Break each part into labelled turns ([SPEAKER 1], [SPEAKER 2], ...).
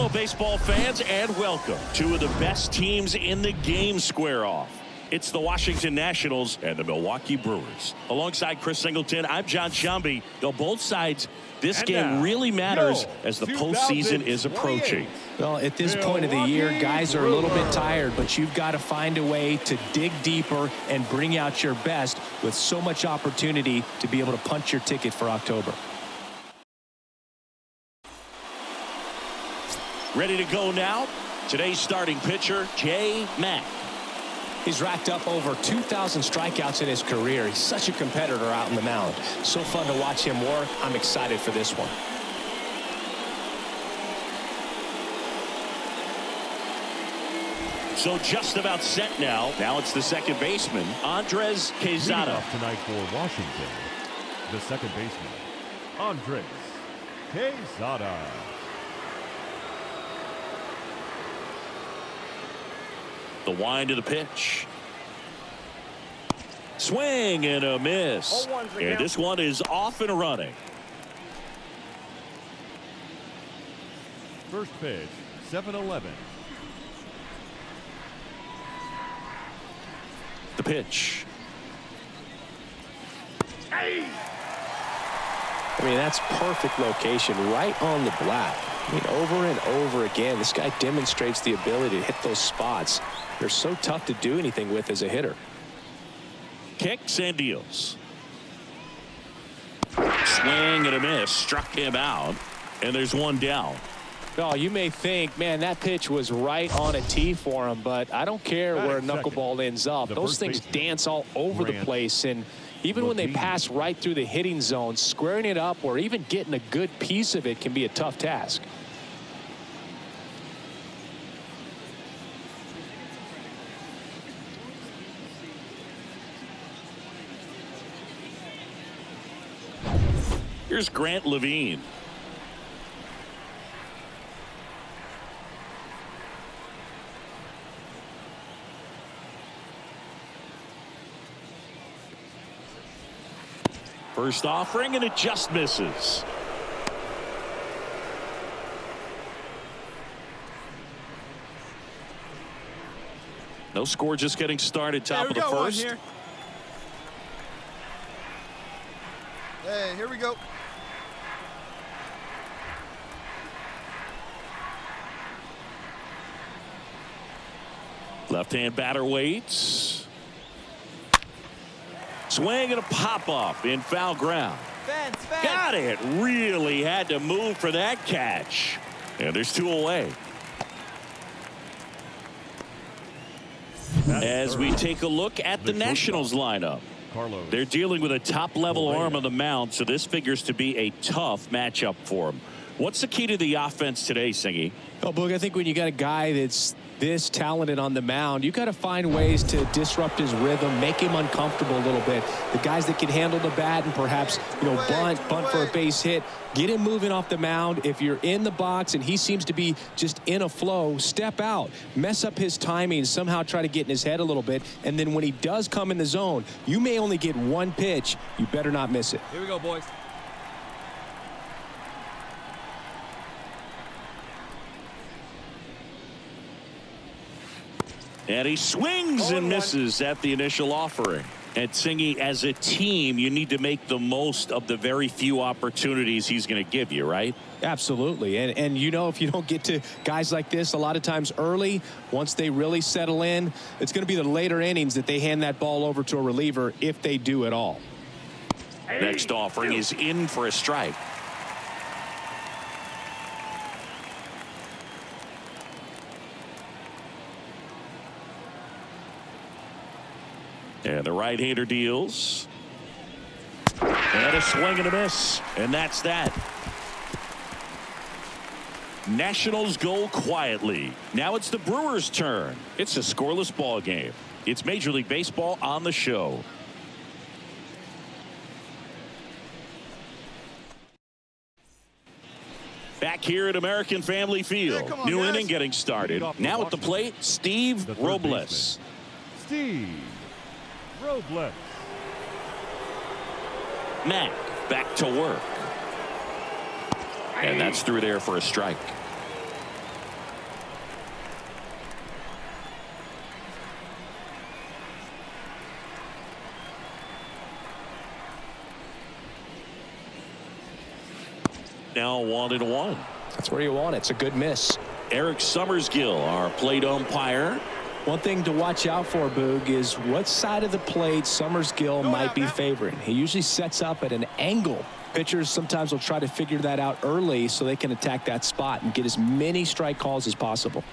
[SPEAKER 1] Hello, baseball fans, and welcome. Two of the best teams in the game square off. It's the Washington Nationals and the Milwaukee Brewers. Alongside Chris Singleton, I'm John Shambi. Though both sides, this game really matters as the postseason is approaching.
[SPEAKER 2] Well, at this point of the year, guys are a little bit tired, but you've got to find a way to dig deeper and bring out your best with so much opportunity to be able to punch your ticket for October.
[SPEAKER 1] Ready to go now? Today's starting pitcher, Jay Mack.
[SPEAKER 2] He's racked up over 2,000 strikeouts in his career. He's such a competitor out on the mound. So fun to watch him work. I'm excited for this one.
[SPEAKER 1] So just about set now. Now it's the second baseman, Andres Quezada.
[SPEAKER 3] Leading off tonight for Washington, the second baseman, Andres Quezada.
[SPEAKER 1] The wind of the pitch. Swing and a miss. And this one is off and running.
[SPEAKER 3] First pitch, 7-11.
[SPEAKER 1] The pitch.
[SPEAKER 2] I mean, that's perfect location right on the black. I mean, over and over again, this guy demonstrates the ability to hit those spots. They're so tough to do anything with as a hitter.
[SPEAKER 1] Kicks and deals. Swing and a miss. Struck him out. And there's one down.
[SPEAKER 2] Oh, you may think, man, that pitch was right on a tee for him, but I don't care where a knuckleball ends up. Those things dance all over the place, and even when they pass right through the hitting zone, squaring it up or even getting a good piece of it can be a tough task.
[SPEAKER 1] Here's Grant Levine. First offering, and it just misses. No score, just getting started. Top of the first.
[SPEAKER 4] Hey, here we go.
[SPEAKER 1] Left-hand batter waits. Swing and a pop-up in foul ground.
[SPEAKER 4] Fence.
[SPEAKER 1] Got it. Really had to move for that catch. And there's two away. As we take a look at the Nationals lineup. They're dealing with a top-level arm on the mound, so this figures to be a tough matchup for them. What's the key to the offense today, Singy?
[SPEAKER 2] Oh, Boog, I think when you got a guy that's this talented on the mound, you got to find ways to disrupt his rhythm, make him uncomfortable a little bit. The guys that can handle the bat and perhaps, bunt for a base hit, get him moving off the mound. If you're in the box and he seems to be just in a flow, step out, mess up his timing, somehow try to get in his head a little bit. And then when he does come in the zone, you may only get one pitch. You better not miss it.
[SPEAKER 4] Here we go, boys.
[SPEAKER 1] And he swings and misses at the initial offering. And Singy, as a team, you need to make the most of the very few opportunities he's going to give you, right?
[SPEAKER 2] Absolutely. And if you don't get to guys like this a lot of times early, once they really settle in, it's going to be the later innings that they hand that ball over to a reliever, if they do at all.
[SPEAKER 1] Next offering is in for a strike. And the right-hander deals. And a swing and a miss. And that's that. Nationals go quietly. Now it's the Brewers' turn. It's a scoreless ball game. It's Major League Baseball on the show. Back here at American Family Field. New inning getting started. Now at the plate, Steve Robles.
[SPEAKER 3] Steve Robles.
[SPEAKER 1] Mack back to work. And that's through there for a strike. now 1-1.
[SPEAKER 2] That's where you want it. It's a good miss.
[SPEAKER 1] Eric Summersgill, our plate umpire.
[SPEAKER 2] One thing to watch out for, Boog, is what side of the plate Summersgill might be favoring. He usually sets up at an angle. Pitchers sometimes will try to figure that out early so they can attack that spot and get as many strike calls as possible.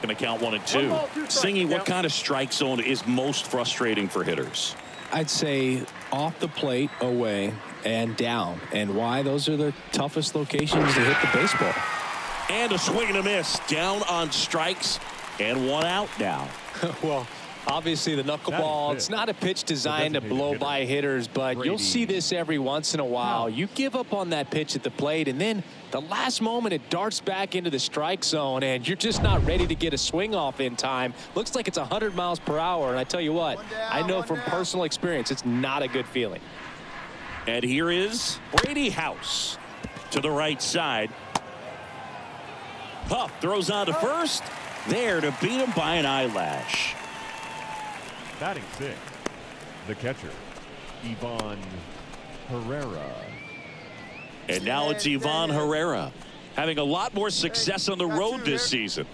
[SPEAKER 1] Going to count 1-2. Singy, what kind of strike zone is most frustrating for hitters?
[SPEAKER 2] I'd say off the plate, away, and down. And why? Those are the toughest locations to hit the baseball.
[SPEAKER 1] And a swing and a miss. Down on strikes and 1 out now.
[SPEAKER 2] Well, obviously the knuckleball, it's not a pitch designed to blow by hitters, but you'll see this every once in a while. You give up on that pitch at the plate, and then the last moment it darts back into the strike zone, and you're just not ready to get a swing off in time. Looks like it's 100 miles per hour, and I tell you what, I know from personal experience it's not a good feeling.
[SPEAKER 1] And here is Brady House to the right side. Huff throws on to first. There to beat him by an eyelash.
[SPEAKER 3] Batting 6, the catcher, Ivan Herrera.
[SPEAKER 1] And now it's Ivan Herrera, having a lot more success on the road this season.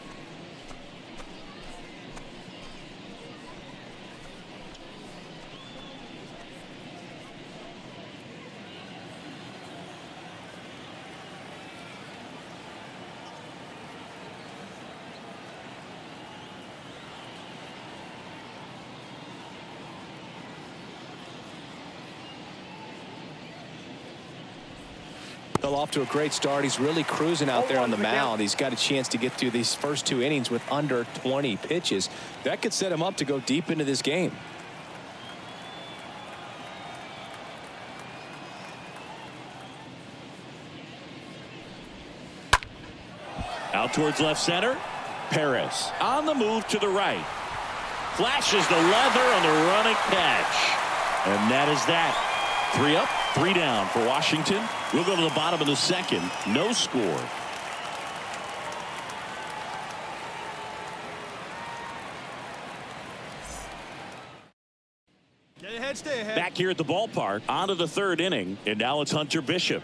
[SPEAKER 2] Off to a great start. He's really cruising out there on the mound. He's got a chance to get through these first 2 innings with under 20 pitches. That could set him up to go deep into this game.
[SPEAKER 1] Out towards left center. Perez on the move to the right. Flashes the leather on the running catch. And that is that. 3 up, 3 down for Washington. We'll go to the bottom of the second. No score.
[SPEAKER 4] Stay ahead, stay ahead.
[SPEAKER 1] Back here at the ballpark, on to the 3rd inning, and now it's Hunter Bishop.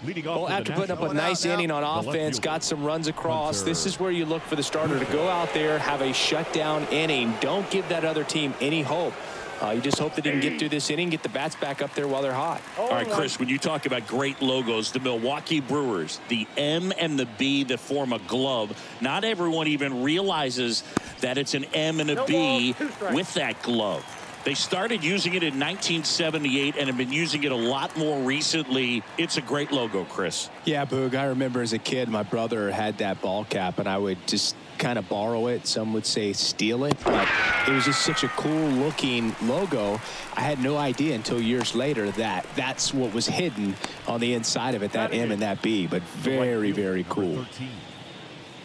[SPEAKER 3] Leading off
[SPEAKER 2] well, after putting up a nice inning on offense, got some runs across, this is where you look for the starter to go out there, have a shutdown inning. Don't give that other team any hope. You just hope that he can get through this inning, get the bats back up there while they're hot.
[SPEAKER 1] All right, Chris, when you talk about great logos, the Milwaukee Brewers, the M and the B that form a glove, not everyone even realizes that it's an M and a B with that glove. They started using it in 1978 and have been using it a lot more recently. It's a great logo, Chris.
[SPEAKER 2] Yeah, Boog, I remember as a kid, my brother had that ball cap, and I would just kind of borrow it. Some would say steal it, but it was just such a cool looking logo. I had no idea until years later that that's what was hidden on the inside of it, that M and that B, but very, very cool.
[SPEAKER 3] 13,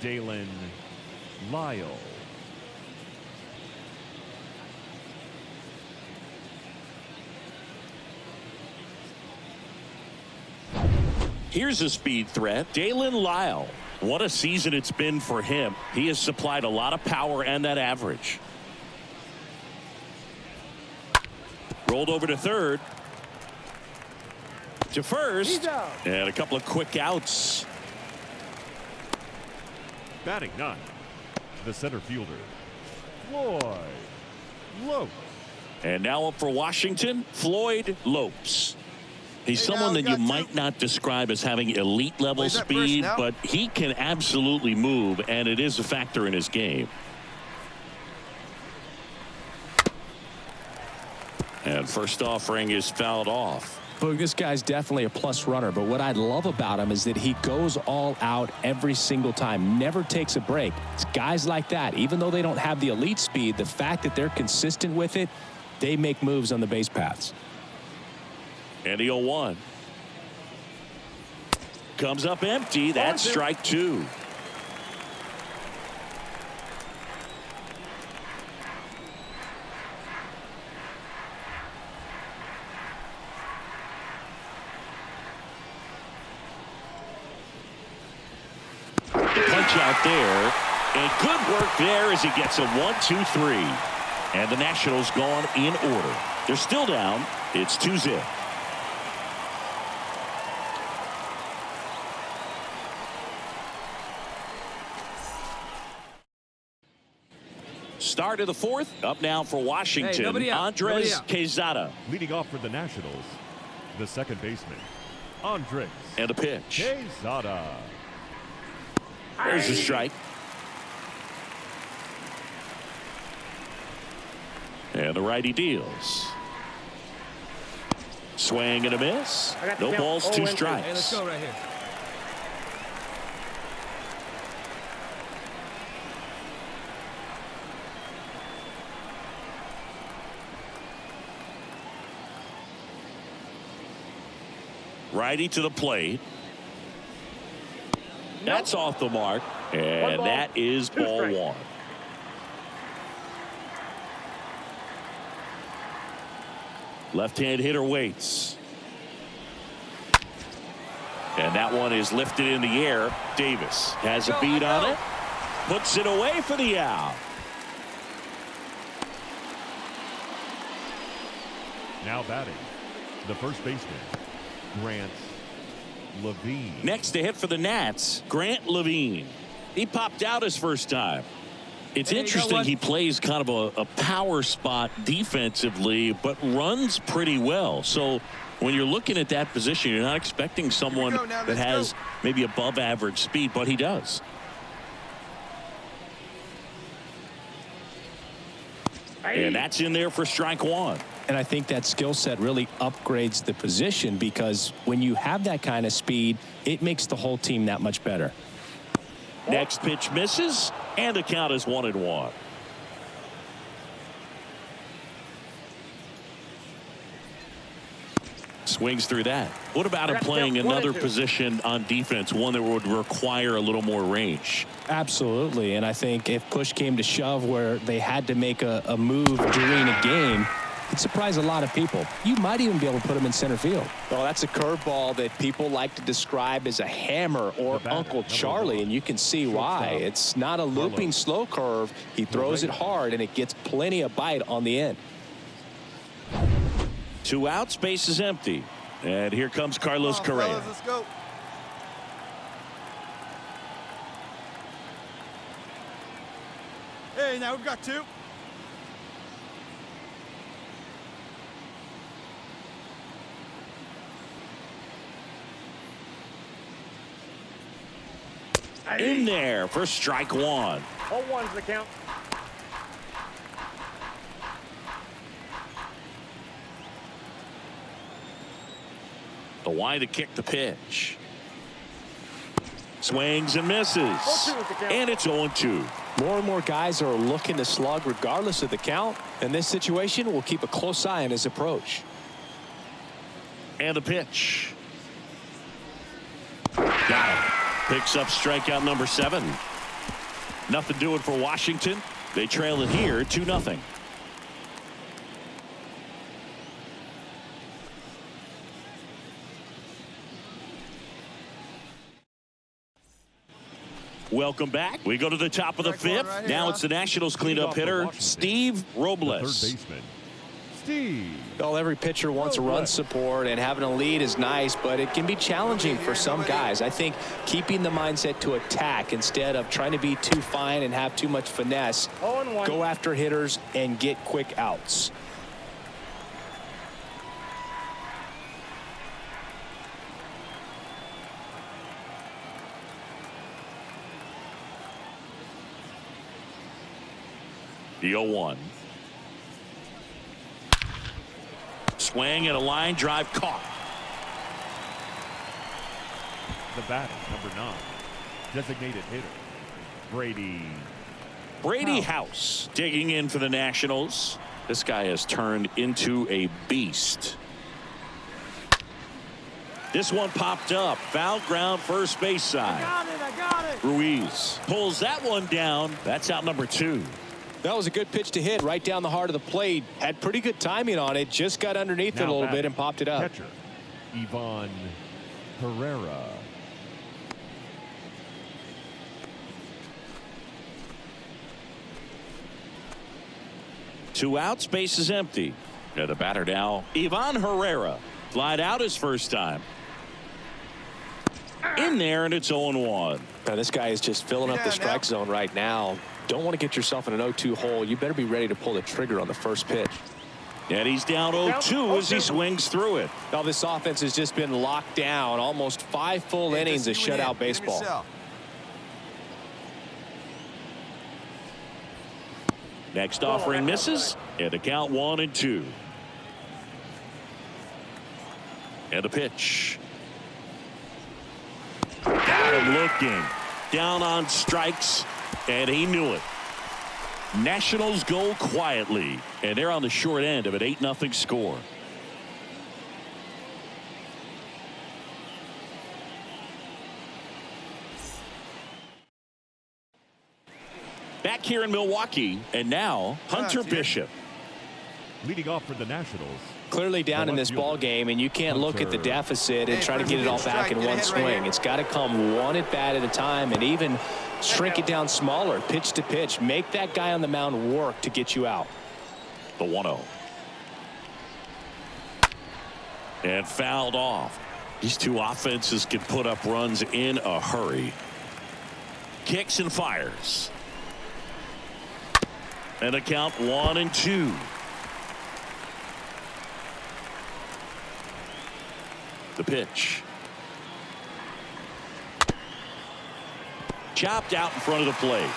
[SPEAKER 3] Dalen Lyle.
[SPEAKER 1] Here's a speed threat, Dalen Lyle. What a season it's been for him. He has supplied a lot of power and that average. Rolled over to third. To first. And a couple of quick outs.
[SPEAKER 3] Batting 9, the center fielder, Floyd Lopes.
[SPEAKER 1] And now up for Washington, Floyd Lopes. He's someone that you might not describe as having elite level speed, but he can absolutely move, and it is a factor in his game. And first offering is fouled off.
[SPEAKER 2] Boog, this guy's definitely a plus runner, but what I love about him is that he goes all out every single time, never takes a break. It's guys like that, even though they don't have the elite speed, the fact that they're consistent with it, they make moves on the base paths.
[SPEAKER 1] And the 0-1. Comes up empty. That's strike 2. Punch out there. And good work there as he gets a 1-2-3. And the Nationals gone in order. They're still down. It's 2-0. Start of the fourth. Up now for Washington,
[SPEAKER 4] nobody out.
[SPEAKER 1] Andres
[SPEAKER 4] Nobody out.
[SPEAKER 1] Quezada.
[SPEAKER 3] Leading off for the Nationals, the second baseman, Andres
[SPEAKER 1] And a pitch.
[SPEAKER 3] Quezada.
[SPEAKER 1] There's the strike. And the righty deals. Swing and a miss. No balls, 2 strikes.
[SPEAKER 4] Hey, let's go right here.
[SPEAKER 1] Righty to the plate. That's off the mark. And that is ball 1. Left-hand hitter waits. And that one is lifted in the air. Davis has a beat on it. Puts it away for the out.
[SPEAKER 3] Now batting, the first baseman, Grant Levine.
[SPEAKER 1] Next to hit for the Nats, Grant Levine. He popped out his first time. It's interesting he plays kind of a power spot defensively, but runs pretty well. So when you're looking at that position, you're not expecting someone that has maybe above average speed, but he does. And that's in there for strike 1.
[SPEAKER 2] And I think that skill set really upgrades the position, because when you have that kind of speed, it makes the whole team that much better.
[SPEAKER 1] Next pitch misses, and the count is 1-1. Swings through that. What about him playing another position on defense, one that would require a little more range?
[SPEAKER 2] Absolutely. And I think if push came to shove where they had to make a move during a game, it'd surprise a lot of people. You might even be able to put him in center field. Well, that's a curveball that people like to describe as a hammer or Uncle Charlie, and you can see why. It's not a looping slow curve. He throws it hard, and it gets plenty of bite on the end.
[SPEAKER 1] 2 outs, base is empty. And here comes Carlos Correa.
[SPEAKER 5] Let's go. Hey, now we've got 2.
[SPEAKER 1] In there for strike 1.
[SPEAKER 6] 0-1's the count.
[SPEAKER 1] The wide to kick the pitch. Swings and misses. And it's 0-2.
[SPEAKER 2] More and more guys are looking to slug regardless of the count. In this situation, we'll keep a close eye on his approach.
[SPEAKER 1] And the pitch. Got it. Picks up strikeout number 7. Nothing doing for Washington. They trail it here 2-0. Welcome back. We go to the top of the 5th.
[SPEAKER 5] Right here,
[SPEAKER 1] now it's the Nationals cleanup hitter, Steve Robles.
[SPEAKER 3] The third baseman, Steve.
[SPEAKER 2] Well, every pitcher wants a run support, and having a lead is nice, but it can be challenging for some guys. I think keeping the mindset to attack instead of trying to be too fine and have too much finesse, go after hitters and get quick outs.
[SPEAKER 1] The 0-1. Swing and a line drive caught.
[SPEAKER 3] The batter, number 9, designated hitter,
[SPEAKER 1] Brady House digging in for the Nationals. This guy has turned into a beast. This one popped up. Foul ground, first base side.
[SPEAKER 6] I got it.
[SPEAKER 1] Ruiz pulls that one down. That's out number 2.
[SPEAKER 2] That was a good pitch to hit right down the heart of the plate. Had pretty good timing on it. Just got underneath it a little bit and popped it up.
[SPEAKER 3] Catcher, Ivan Herrera.
[SPEAKER 1] Two outs, base is empty. The batter now, Ivan Herrera. Flied out his first time. In there, and it's 0-1.
[SPEAKER 2] Now, this guy is just filling up the strike zone right now. don't want to get yourself in an 0-2 hole. You better be ready to pull the trigger on the first pitch.
[SPEAKER 1] And he's down 0-2 as he swings through it.
[SPEAKER 2] Now this offense has just been locked down. Almost 5 full innings of shutout baseball.
[SPEAKER 1] Next offering misses, and the count 1-2. And the pitch. Got him looking. Down on strikes, and he knew it. Nationals go quietly, and they're on the short end of an 8-0 score. Back here in Milwaukee, and now Hunter Bishop.
[SPEAKER 3] Leading off for the Nationals.
[SPEAKER 2] Clearly down in this ball game, and you can't look at the deficit and try to get it all back in one swing. It's got to come one at bat at a time, and even shrink it down smaller, pitch to pitch. Make that guy on the mound work to get you out.
[SPEAKER 1] The 1-0. And fouled off. These two offenses can put up runs in a hurry. Kicks and fires. And the count 1-2. The pitch. Chopped out in front of the plate.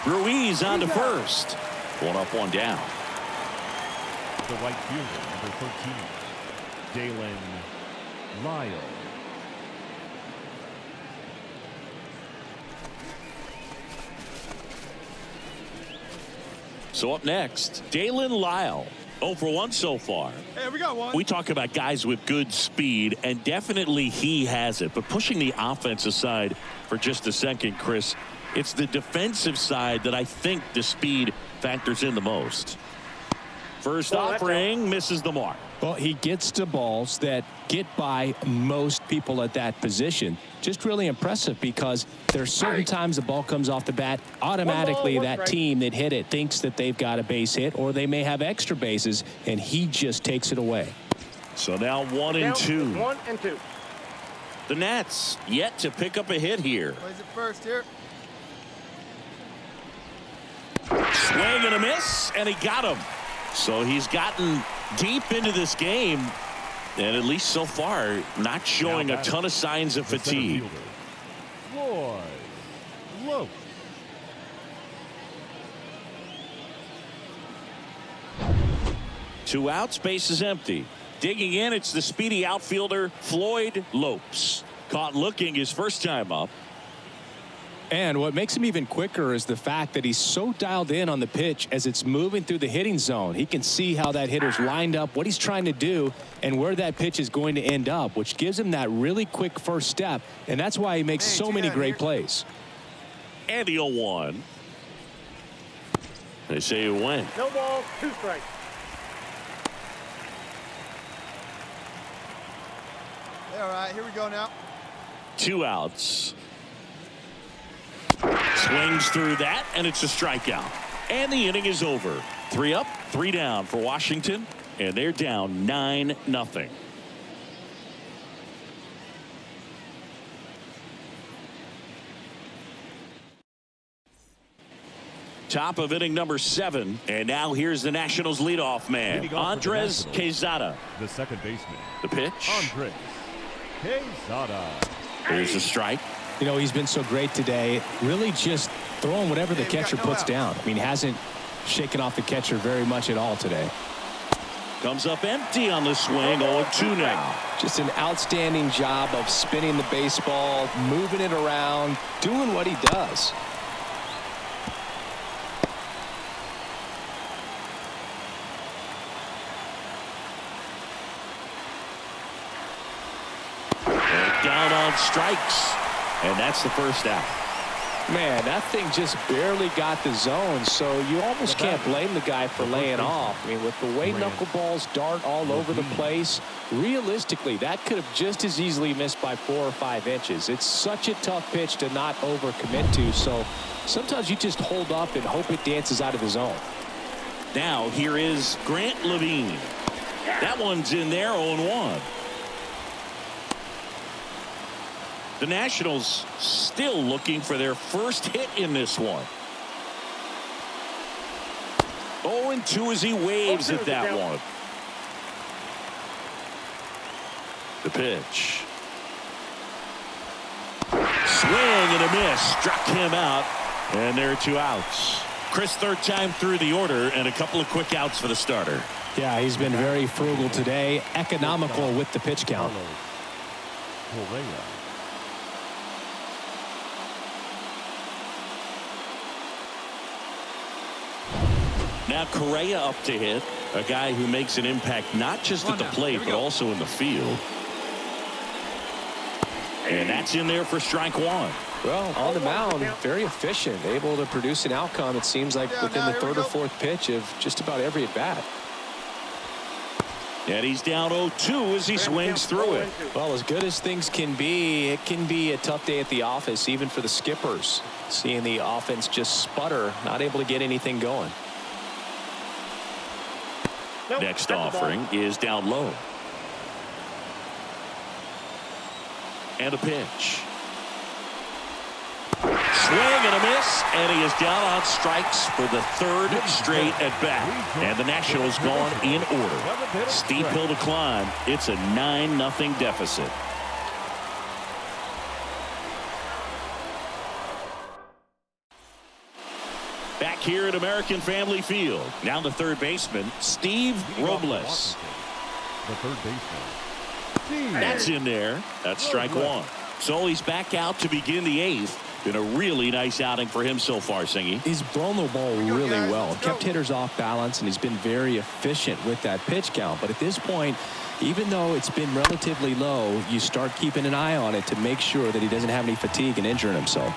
[SPEAKER 1] Ruiz on to first. 1 up, 1 down.
[SPEAKER 3] The right fielder, number 13, Dalen Lyle.
[SPEAKER 1] So up next, Dalen Lyle. 0 for 1 so far.
[SPEAKER 6] Hey, we got one.
[SPEAKER 1] We talk about guys with good speed, and definitely he has it. But pushing the offense aside for just a second, Chris, it's the defensive side that I think the speed factors in the most. First offering misses the mark.
[SPEAKER 2] Well, he gets to balls that get by most people at that position. Just really impressive because there's certain times the ball comes off the bat. Automatically, that team that hit it thinks that they've got a base hit, or they may have extra bases, and he just takes it away.
[SPEAKER 1] So now 1-2.
[SPEAKER 6] 1-2.
[SPEAKER 1] The Nats yet to pick up a hit here.
[SPEAKER 6] Plays it first here.
[SPEAKER 1] Swing and a miss, and he got him. So he's gotten deep into this game, and at least so far, not showing a ton of signs of fatigue.
[SPEAKER 3] Roy Lowe.
[SPEAKER 1] Two outs, base is empty. Digging in, it's the speedy outfielder Floyd Lopes. Caught looking his first time up.
[SPEAKER 2] And what makes him even quicker is the fact that he's so dialed in on the pitch as it's moving through the hitting zone. He can see how that hitter's lined up, what he's trying to do, and where that pitch is going to end up, which gives him that really quick first step. And that's why he makes so many great plays.
[SPEAKER 1] And the 0-1. They say you win.
[SPEAKER 6] No ball, 2 strikes.
[SPEAKER 4] All right, here we go now.
[SPEAKER 1] 2 outs. Swings through that, and it's a strikeout. And the inning is over. 3 up, 3 down for Washington, and they're down 9-0. Top of inning number 7, and now here's the Nationals leadoff man, Andres Quezada.
[SPEAKER 3] The second baseman.
[SPEAKER 1] The pitch.
[SPEAKER 3] Andres Quezada.
[SPEAKER 1] Here's a strike.
[SPEAKER 2] You know, he's been so great today, really just throwing whatever the catcher puts down. I mean, hasn't shaken off the catcher very much at all today.
[SPEAKER 1] Comes up empty on the swing. 0-2 now.
[SPEAKER 2] Just an outstanding job of spinning the baseball, moving it around, doing what he does.
[SPEAKER 1] Down on strikes. And that's the first out.
[SPEAKER 2] Man, that thing just barely got the zone, so you almost can't blame the guy for laying off. I mean, with the way knuckleballs dart all over the place, realistically, that could have just as easily missed by 4 or 5 inches. It's such a tough pitch to not overcommit to, so sometimes you just hold up and hope it dances out of the zone.
[SPEAKER 1] Now, here is Grant Levine. That one's in there, 0-1. The Nationals still looking for their first hit in this one. 0-2 as he waves at that one. The pitch. Swing and a miss. Struck him out. And there are 2 outs. Chris, third time through the order and a couple of quick outs for the starter.
[SPEAKER 2] Yeah, he's been very frugal today. Economical with the pitch count.
[SPEAKER 1] Now Correa up to hit. A guy who makes an impact not just at the plate but also in the field. And that's in there for strike 1.
[SPEAKER 2] Well, on the mound, very efficient, able to produce an outcome, it seems like, within the third or fourth pitch of just about every at-bat.
[SPEAKER 1] And he's down 0-2 as he swings through it.
[SPEAKER 2] Well, as good as things can be, it can be a tough day at the office, even for the skippers. Seeing the offense just sputter, not able to get anything going.
[SPEAKER 1] Next offering is down low. And a pitch. Swing and a miss, and he is down on strikes for the third straight at bat. And the Nationals gone in order. Steep hill to climb. It's a 9-0 deficit. Back here at American Family Field. Now the third baseman, Steve Robles.
[SPEAKER 3] The third baseman.
[SPEAKER 1] That's in there. That's strike 1. So he's back out to begin the 8th. Been a really nice outing for him so far, Singy.
[SPEAKER 2] He's blown the ball really well. Kept hitters off balance, and he's been very efficient with that pitch count. But at this point, even though it's been relatively low, you start keeping an eye on it to make sure that he doesn't have any fatigue and injuring himself.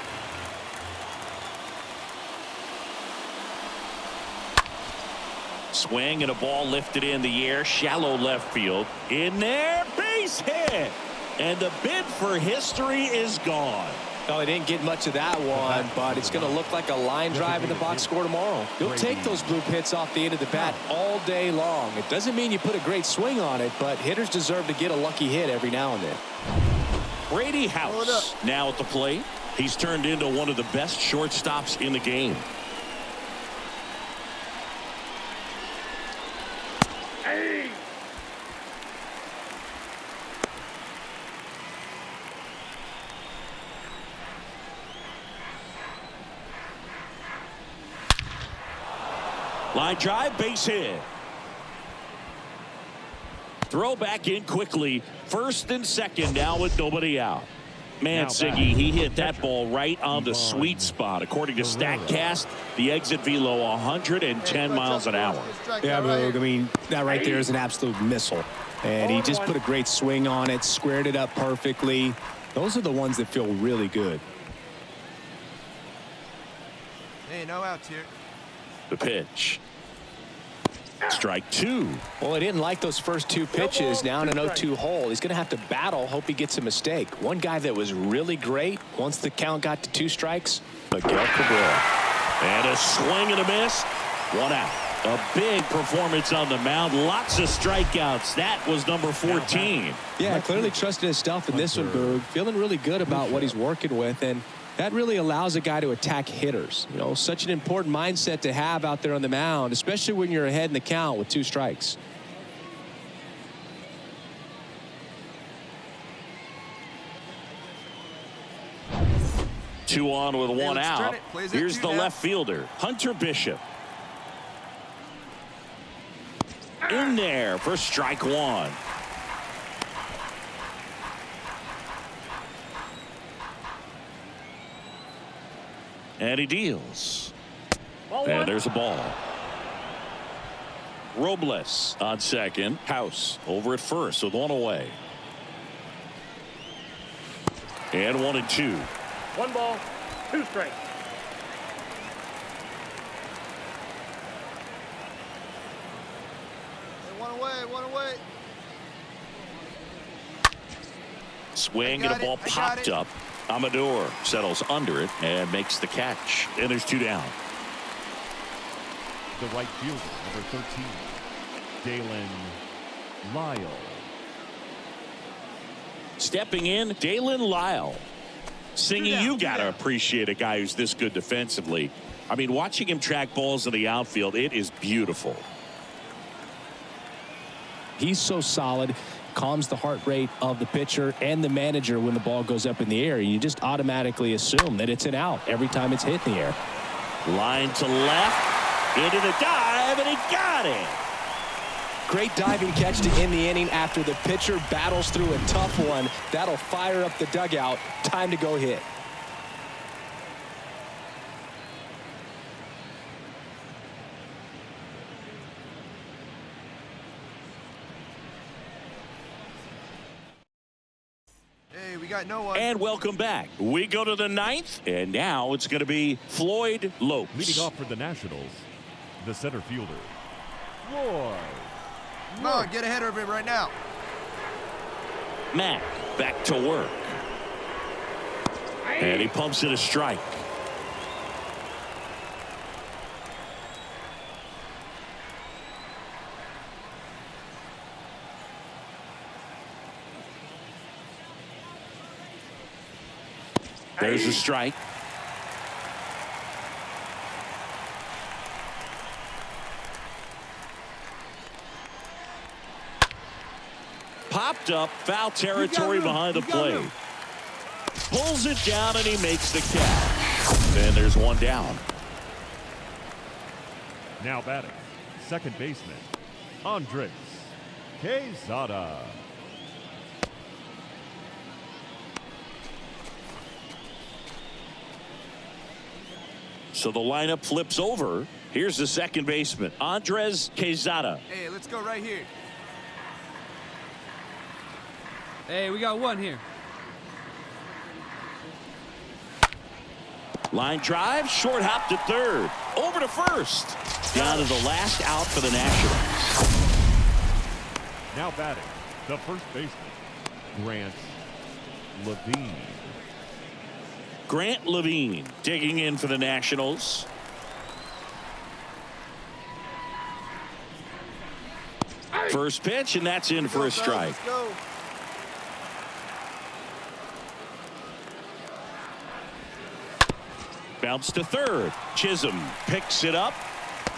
[SPEAKER 1] Swing and a ball lifted in the air. Shallow left field. In there. Base hit. And the bid for history is gone.
[SPEAKER 2] Well, he didn't get much of that one, but it's going to look like a line drive in the box score tomorrow. You'll take those bloop hits off the end of the bat all day long. It doesn't mean you put a great swing on it, but hitters deserve to get a lucky hit every now and then.
[SPEAKER 1] Brady House now at the plate. He's turned into one of the best shortstops in the game. Line drive, base hit. Throw back in quickly. First and second now with nobody out. Man, Siggy, he hit that ball right on the sweet spot. According to StatCast, the exit velo 110 miles an hour.
[SPEAKER 2] Yeah, Boog, I mean, that right there is an absolute missile. And he just put a great swing on it, squared it up perfectly. Those are the ones that feel really good.
[SPEAKER 4] Hey, no outs here.
[SPEAKER 1] The pitch. Strike 2.
[SPEAKER 2] Well, he didn't like those first 2 pitches. Now in an 0-2 hole, he's going to have to battle. Hope he gets a mistake. One guy that was really great once the count got to 2 strikes, Miguel Cabrera.
[SPEAKER 1] And a swing and a miss. 1 out. A big performance on the mound. Lots of strikeouts. That was number 14.
[SPEAKER 2] Yeah, clearly trusting his stuff in this one, Boog. Feeling really good about what he's working with, and that really allows a guy to attack hitters. You know, such an important mindset to have out there on the mound, especially when you're ahead in the count with 2 strikes.
[SPEAKER 1] Two on with 1 out. Here's the left fielder, Hunter Bishop. In there for strike 1. And he deals. And there's a ball. Robles on second. House over at first with 1 away. And 1-2.
[SPEAKER 6] 1 ball, 2 strikes.
[SPEAKER 4] One away.
[SPEAKER 1] Swing and a ball popped up. Amador settles under it and makes the catch. And there's 2 down.
[SPEAKER 3] The right fielder, number 13, Dalen Lyle.
[SPEAKER 1] Stepping in, Dalen Lyle. Singy, you got to appreciate a guy who's this good defensively. I mean, watching him track balls in the outfield, it is beautiful.
[SPEAKER 2] He's so solid, calms the heart rate of the pitcher and the manager when the ball goes up in the air. You just automatically assume that it's an out every time it's hit in the air.
[SPEAKER 1] Line to left, into the dive, and he got it.
[SPEAKER 2] Great diving catch to end the inning after the pitcher battles through a tough one. That'll fire up the dugout. Time to go hit.
[SPEAKER 4] Hey, we got no one.
[SPEAKER 1] And welcome back. We go to the ninth, and now it's going to be Floyd Lopes.
[SPEAKER 3] Leading off for the Nationals, the center fielder, Floyd.
[SPEAKER 4] Come on, get ahead of it right now.
[SPEAKER 1] Mack back to work. And he pumps it a strike. There's a strike. Popped up, foul territory behind the plate. Pulls it down and he makes the catch. Then there's one down.
[SPEAKER 3] Now batting, second baseman, Andres Quezada.
[SPEAKER 1] So the lineup flips over. Here's the second baseman, Andres Quezada.
[SPEAKER 4] Hey, let's go right here.
[SPEAKER 5] Hey, we got one here.
[SPEAKER 1] Line drive, short hop to third. Over to first. Down to the last out for the Nationals.
[SPEAKER 3] Now batting, the first baseman, Grant Levine.
[SPEAKER 1] Grant Levine digging in for the Nationals. First pitch, and that's in for a strike.
[SPEAKER 4] Let's go.
[SPEAKER 1] Bounce to third. Chisholm picks it up.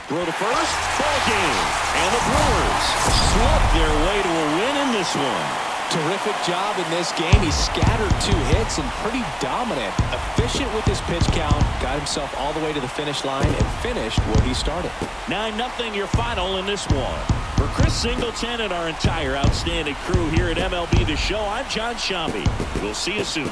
[SPEAKER 1] Throw to first. Ball game. And the Brewers slip their way to a win in this one.
[SPEAKER 2] Terrific job in this game. He scattered 2 hits and pretty dominant. Efficient with his pitch count. Got himself all the way to the finish line and finished where he started.
[SPEAKER 1] 9-0 your final in this one. For Chris Singleton and our entire outstanding crew here at MLB The Show, I'm John Shambi. We'll see you soon.